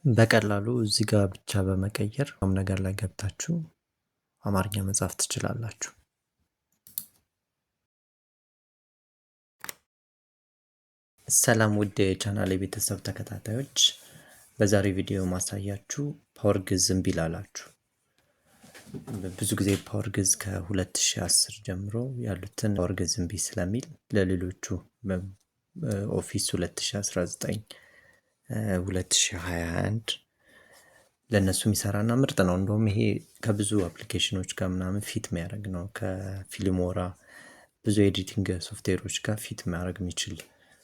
በቀላሉ እዚህ ጋር ብቻ በመቀየር ነገር ላይ ገብታችሁ አማርኛ መጻፍ ትችላላችሁ። ሰላም ውድ የቻናሌ ቤተሰብ ተከታታዮች፣ በዛሬ ቪዲዮ ማሳያችሁ ፓወር ግዕዝ እምቢ ላላችሁ። ብዙ ጊዜ ፓወር ግዕዝ ከ2010 ጀምሮ ያሉትን ፓወር ግዕዝ እምቢ ስለሚል ለሌሎቹ ኦፊስ 2019 2021 ለነሱ የሚሰራና ምርጥ ነው። እንደውም ይሄ ከብዙ አፕሊኬሽኖች ጋር ምናምን ፊት የሚያደርግ ነው። ከፊልሞራ ብዙ ኤዲቲንግ ሶፍትዌሮች ጋር ፊት የሚያደርግ የሚችል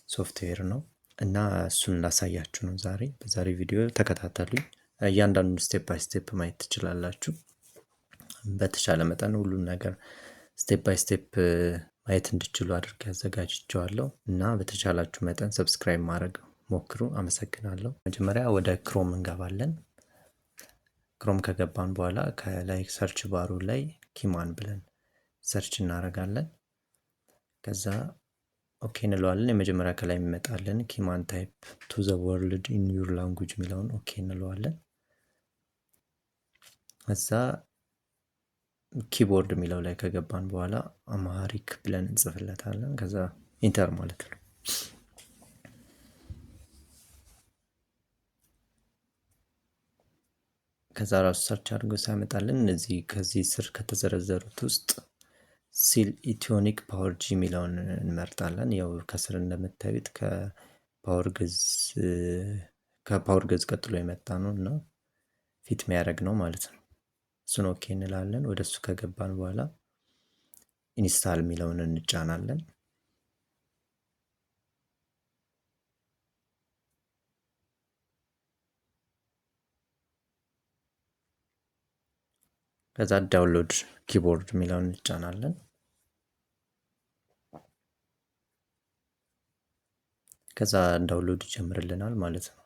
ሶፍትዌር ነው እና እሱን ላሳያችሁ ነው ዛሬ። በዛሬ ቪዲዮ ተከታተሉኝ። እያንዳንዱን ስቴፕ ባይ ስቴፕ ማየት ትችላላችሁ። በተቻለ መጠን ሁሉን ነገር ስቴፕ ባይ ስቴፕ ማየት እንድችሉ አድርጌ አዘጋጅቼዋለሁ እና በተቻላችሁ መጠን ሰብስክራይብ ማድረግ ሞክሩ። አመሰግናለሁ። መጀመሪያ ወደ ክሮም እንገባለን። ክሮም ከገባን በኋላ ከላይ ሰርች ባሩ ላይ ኪማን ብለን ሰርች እናደርጋለን። ከዛ ኦኬ እንለዋለን። የመጀመሪያ ከላይ የሚመጣልን ኪማን ታይፕ ቱ ዘ ወርልድ ኢን ዩር ላንጉጅ የሚለውን ኦኬ እንለዋለን። ከዛ ኪቦርድ የሚለው ላይ ከገባን በኋላ አማሪክ ብለን እንጽፍለታለን። ከዛ ኢንተር ማለት ነው። ከዛ ራሱ ሰርች አድርጎ ሲያመጣልን እነዚህ ከዚህ ስር ከተዘረዘሩት ውስጥ ሲል ኢትዮኒክ ፓወር ጂ የሚለውን እንመርጣለን። ያው ከስር እንደምታዩት ከፓወር ግዕዝ ቀጥሎ የመጣ ነው እና ፊት የሚያደርግ ነው ማለት ነው። እሱን ኦኬ እንላለን። ወደ እሱ ከገባን በኋላ ኢንስታል የሚለውን እንጫናለን። ከዛ ዳውንሎድ ኪቦርድ የሚለውን እንጫናለን። ከዛ ዳውንሎድ ይጀምርልናል ማለት ነው።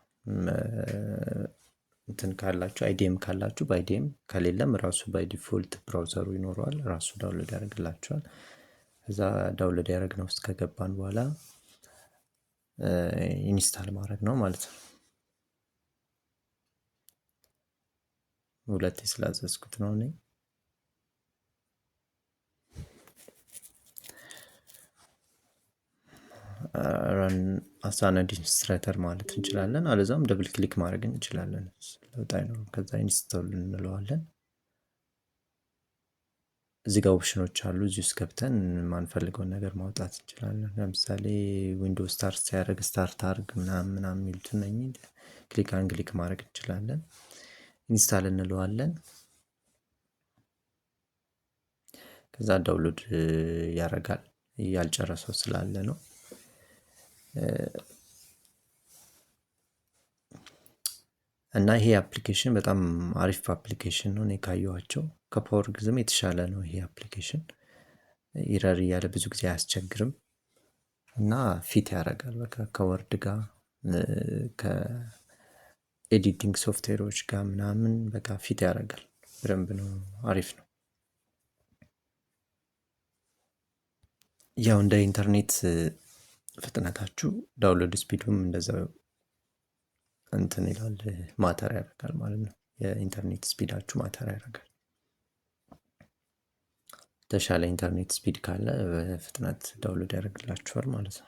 እንትን ካላችሁ አይዲኤም ካላችሁ በአይዲኤም ከሌለም ራሱ ባይ ዲፎልት ብራውዘሩ ይኖረዋል፣ ራሱ ዳውንሎድ ያደርግላችኋል። ከዛ ዳውንሎድ ያደረግነው ውስጥ ከገባን በኋላ ኢንስታል ማድረግ ነው ማለት ነው። ሁለቴ ስላዘዝኩት ነው እኔ። ረን አስ አን አድሚኒስትሬተር ማለት እንችላለን፣ አለዛም ደብል ክሊክ ማድረግ እንችላለን። ለውጥ አይኖርም። ከዛ ኢንስቶል እንለዋለን። እዚህ ጋር ኦፕሽኖች አሉ። እዚህ ውስጥ ገብተን ማንፈልገውን ነገር ማውጣት እንችላለን። ለምሳሌ ዊንዶውስ ስታርት ሲያደርግ ስታርት አርግ ምናምን የሚሉትን ክሊክ አንክሊክ ማድረግ እንችላለን። ኢንስታል እንለዋለን። ከዛ ዳውንሎድ ያደርጋል። ያልጨረሰው ስላለ ነው። እና ይሄ አፕሊኬሽን በጣም አሪፍ አፕሊኬሽን ነው። እኔ ካየኋቸው ከፓወር ግዕዝም የተሻለ ነው ይሄ አፕሊኬሽን። ኢረር እያለ ብዙ ጊዜ አያስቸግርም እና ፊት ያደርጋል። በቃ ከወርድ ጋር ከኤዲቲንግ ሶፍትዌሮች ጋር ምናምን በቃ ፊት ያደርጋል። በደንብ ነው፣ አሪፍ ነው። ያው እንደ ኢንተርኔት ፍጥነታችሁ ዳውንሎድ ስፒዱም እንደዛው እንትን ይላል፣ ማተር ያደርጋል ማለት ነው። የኢንተርኔት ስፒዳችሁ ማተር ያደርጋል። የተሻለ ኢንተርኔት ስፒድ ካለ በፍጥነት ዳውንሎድ ያደርግላችኋል ማለት ነው።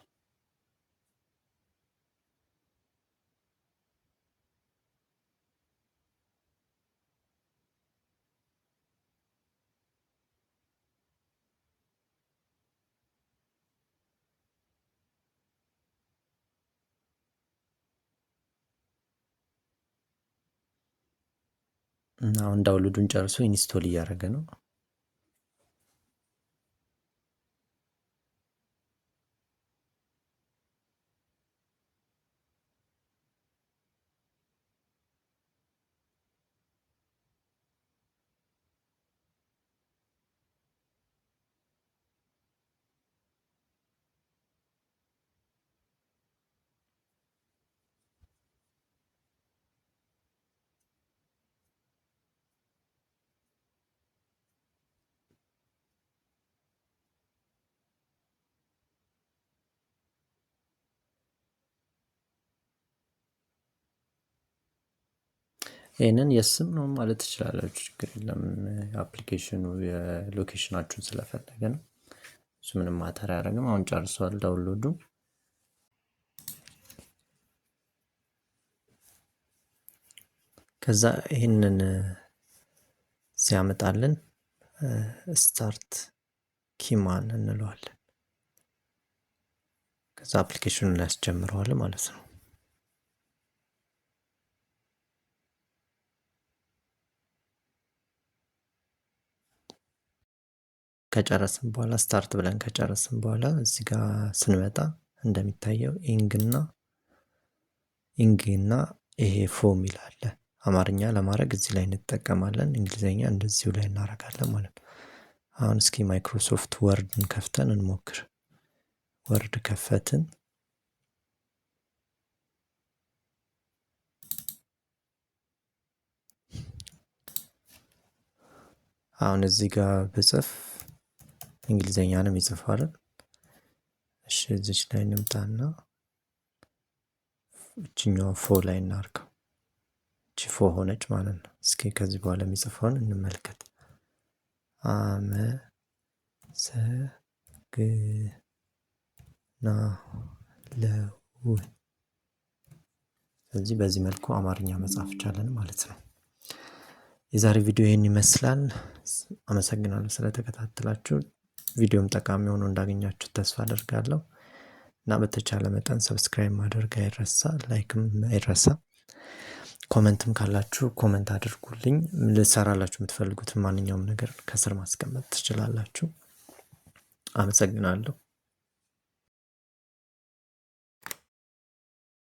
እና አሁን ዳውንሎዱን ጨርሶ ኢንስቶል እያደረገ ነው። ይህንን የስም ነው ማለት ትችላላችሁ፣ ችግር የለም። አፕሊኬሽኑ የሎኬሽናችሁን ስለፈለገ ነው። እሱ ምንም ማተር አያደርግም። አሁን ጨርሷል ዳውንሎዱ። ከዛ ይህንን ሲያመጣልን ስታርት ኪማን እንለዋለን። ከዛ አፕሊኬሽኑን ያስጀምረዋል ማለት ነው። ከጨረስን በኋላ ስታርት ብለን ከጨረስን በኋላ እዚህ ጋር ስንመጣ እንደሚታየው ኢንግና ይሄ ፎም ይላል። አማርኛ ለማድረግ እዚህ ላይ እንጠቀማለን፣ እንግሊዘኛ እንደዚሁ ላይ እናደርጋለን ማለት ነው። አሁን እስኪ ማይክሮሶፍት ወርድን ከፍተን እንሞክር። ወርድ ከፈትን። አሁን እዚህ ጋር ብጽፍ እንግሊዘኛንም ይጽፋል። እሺ እዚች ላይ እንምጣና እችኛው ፎ ላይ እናርገው። እቺ ፎ ሆነች ማለት ነው። እስኪ ከዚህ በኋላ የሚጽፈውን እንመልከት። ስለዚህ በዚህ መልኩ አማርኛ መጻፍ ቻለን ማለት ነው። የዛሬ ቪዲዮ ይህን ይመስላል። አመሰግናለሁ ስለተከታተላችሁ። ቪዲዮም ጠቃሚ ሆኖ እንዳገኛችሁ ተስፋ አደርጋለሁ እና በተቻለ መጠን ሰብስክራይብ ማድረግ አይረሳ፣ ላይክም አይረሳ። ኮመንትም ካላችሁ ኮመንት አድርጉልኝ። ልሰራላችሁ የምትፈልጉትን ማንኛውም ነገር ከስር ማስቀመጥ ትችላላችሁ። አመሰግናለሁ።